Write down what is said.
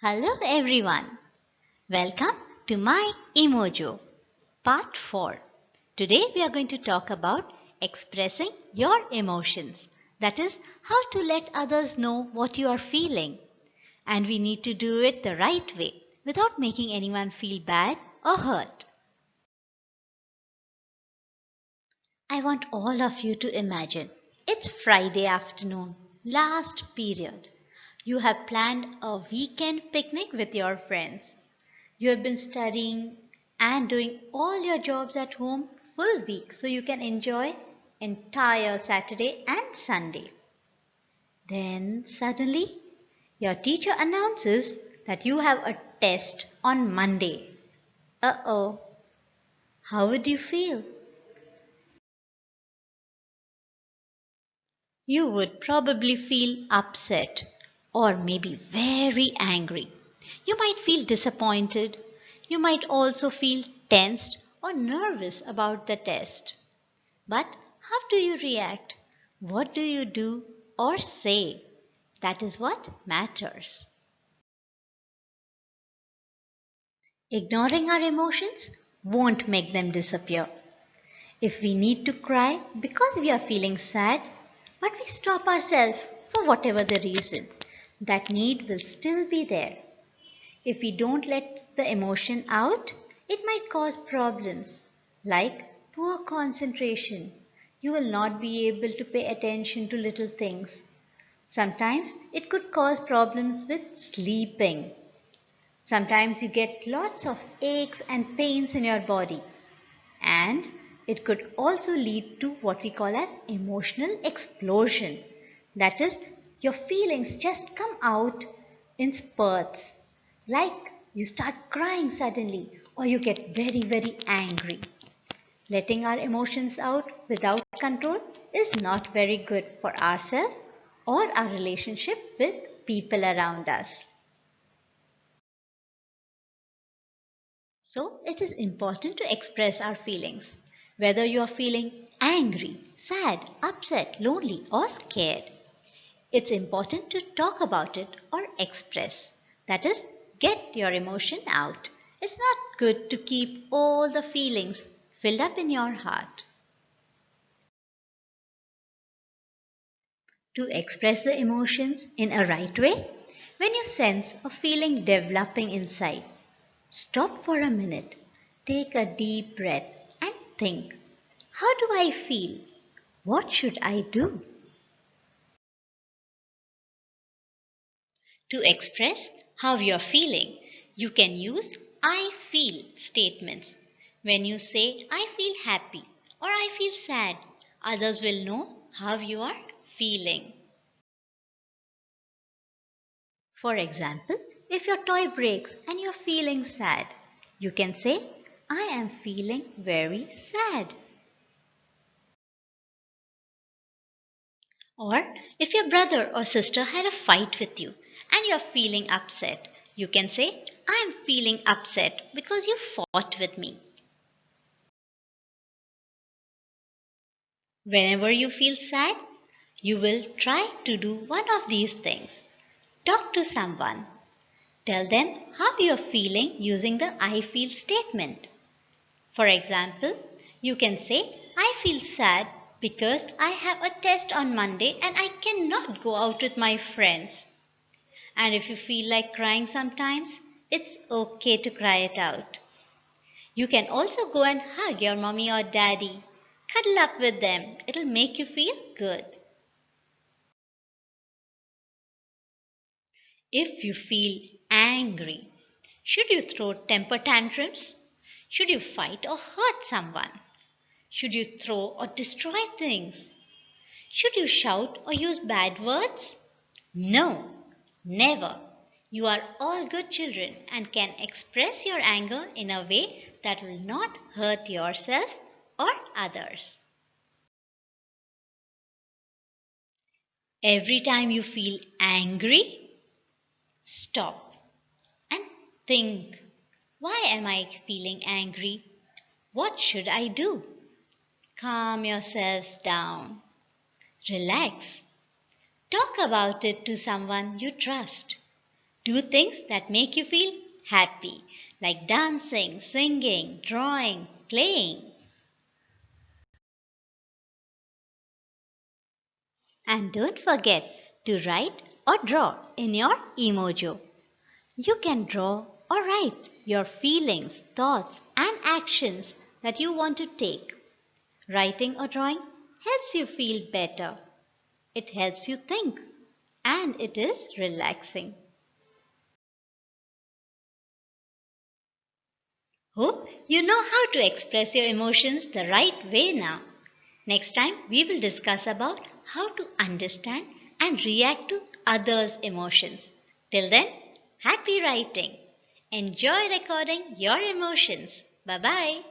Hello everyone. Welcome to my Emojo, part 4. Today we are going to talk about expressing your emotions. That is, how to let others know what you are feeling. And we need to do it the right way without making anyone feel bad or hurt. I want all of you to imagine it's Friday afternoon, last period. You have planned a weekend picnic with your friends. You have been studying and doing all your jobs at home full week so you can enjoy entire Saturday and Sunday. Then suddenly your teacher announces that you have a test on Monday. Uh-oh, how would you feel? You would probably feel upset or maybe very angry. You might feel disappointed. You might also feel tensed or nervous about the test. But how do you react? What do you do or say? That is what matters. Ignoring our emotions won't make them disappear. If we need to cry because we are feeling sad, but we stop ourselves for whatever the reason, that need will still be there. If we don't let the emotion out, it might cause problems like poor concentration. You will not be able to pay attention to little things. Sometimes it could cause problems with sleeping. Sometimes you get lots of aches and pains in your body. And it could also lead to what we call as emotional explosion. That is, your feelings just come out in spurts. Like you start crying suddenly or you get very, very angry. Letting our emotions out without control is not very good for ourselves or our relationship with people around us. So, it is important to express our feelings. Whether you are feeling angry, sad, upset, lonely, or scared, it's important to talk about it or express. That is, get your emotion out. It's not good to keep all the feelings filled up in your heart. To express the emotions in a right way, when you sense a feeling developing inside, stop for a minute, take a deep breath, and think, how do I feel? What should I do? To express how you are feeling, you can use I feel statements. When you say I feel happy or I feel sad, others will know how you are feeling. For example, if your toy breaks and you're feeling sad, you can say, I am feeling very sad. Or if your brother or sister had a fight with you and you're feeling upset, you can say, I'm feeling upset because you fought with me. Whenever you feel sad, you will try to do one of these things. Talk to someone. Tell them how you're feeling using the I feel statement. For example, you can say, I feel sad because I have a test on Monday and I cannot go out with my friends. And if you feel like crying sometimes, it's okay to cry it out. You can also go and hug your mommy or daddy. Cuddle up with them. It'll make you feel good. If you feel angry, should you throw temper tantrums? Should you fight or hurt someone? Should you throw or destroy things? Should you shout or use bad words? No, never. You are all good children and can express your anger in a way that will not hurt yourself or others. Every time you feel angry, stop and think, why am I feeling angry? What should I do? Calm yourself down. Relax. Talk about it to someone you trust. Do things that make you feel happy, like dancing, singing, drawing, playing. And don't forget to write or draw in your emojo. You can draw or write your feelings, thoughts, and actions that you want to take. Writing or drawing helps you feel better. It helps you think, and it is relaxing. Hope you know how to express your emotions the right way now. Next time we will discuss about how to understand and react to others' emotions. Till then, happy writing. Enjoy recording your emotions. Bye bye.